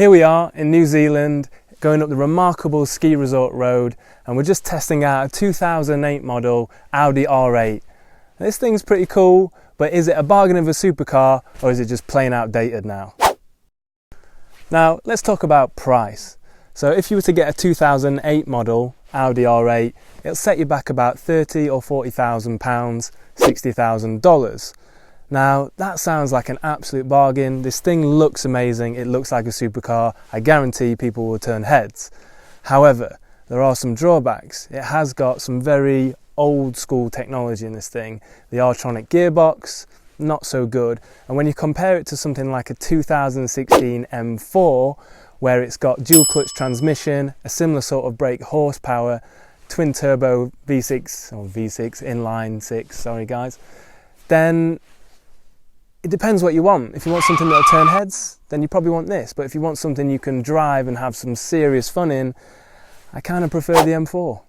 Here we are in New Zealand, going up the remarkable ski resort road, and we're just testing out a 2008 model Audi R8. This thing's pretty cool, but is it a bargain of a supercar, or is it just plain outdated now? Now, let's talk about price. So if you were to get a 2008 model Audi R8, it'll set you back about £30,000 or £40,000, $60,000. Now, that sounds like an absolute bargain. This thing looks amazing. It looks like a supercar. I guarantee people will turn heads. However, there are some drawbacks. It has got some very old school technology in this thing. The R8 gearbox, not so good. And when you compare it to something like a 2016 M4, where it's got dual clutch transmission, a similar sort of brake horsepower, twin turbo V6 or V6 inline 6, sorry guys, then it depends what you want. If you want something that'll turn heads, then you probably want this. But if you want something you can drive and have some serious fun in, I kind of prefer the M4.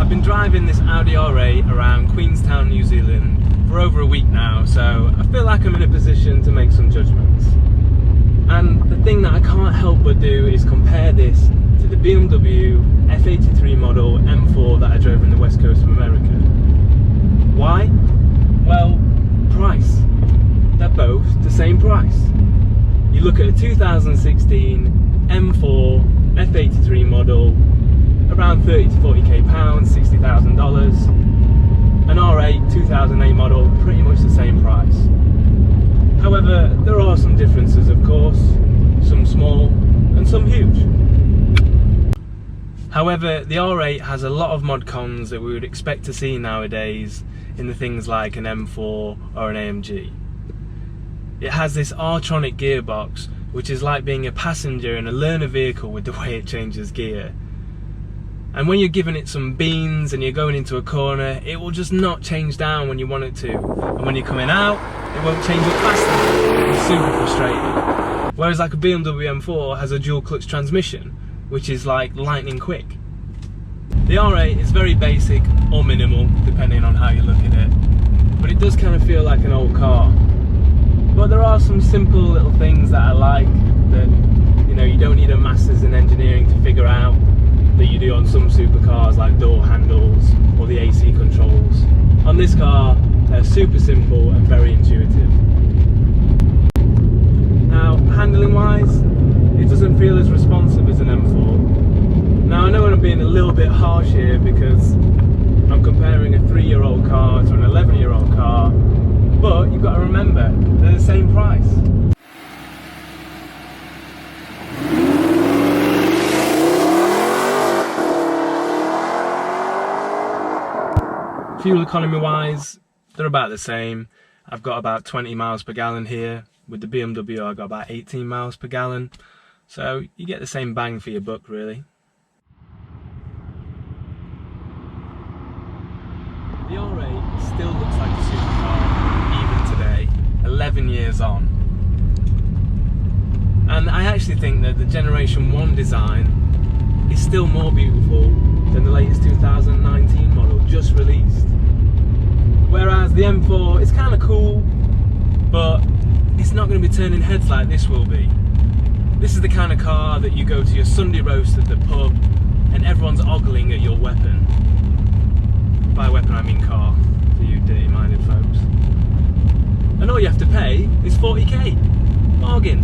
I've been driving this Audi R8 around Queenstown, New Zealand for over a week now, so I feel like I'm in a position to make some judgments. And the thing that I can't help but do is compare this to the BMW F83 model M4 that I drove in the west coast of America. Why? Well, price. They're both the same price. You look at a 2016 M4 F83 model, around 30 to 40k pounds, $60,000. An R8 2008 model, pretty much the same price. However, there are some differences, of course, some small and some huge. However, the R8 has a lot of mod cons that we would expect to see nowadays in the things like an M4 or an AMG. It has this R8 gearbox, which is like being a passenger in a learner vehicle with the way it changes gear. And when you're giving it some beans and you're going into a corner, it will just not change down when you want it to. And when you're coming out, it won't change up fast enough. It's super frustrating. Whereas like a BMW M4 has a dual clutch transmission, which is like lightning quick. The R8 is very basic or minimal, depending on how you look at it. But it does kind of feel like an old car. But there are some simple little things that I like that, you know, you don't need a master's in engineering to figure out, that you do on some supercars like door handles or the AC controls. On this car, they're super simple and very intuitive. Now, handling wise, it doesn't feel as responsive as an M4. Now, I know I'm being a little bit harsh here because I'm comparing a 3-year-old car to an 11-year-old car, but you've got to remember, they're the same price. Fuel economy wise, they're about the same. I've got about 20 miles per gallon here. With the BMW I got about 18 miles per gallon. So you get the same bang for your buck really. The R8 still looks like a supercar even today, 11 years on. And I actually think that the Generation 1 design is still more beautiful than the latest 2019 model just released. Whereas the M4 is kind of cool, but it's not going to be turning heads like this will be. This is the kind of car that you go to your Sunday roast at the pub and everyone's ogling at your weapon. By weapon I mean car, for you dirty-minded folks. And all you have to pay is 40k. Bargain.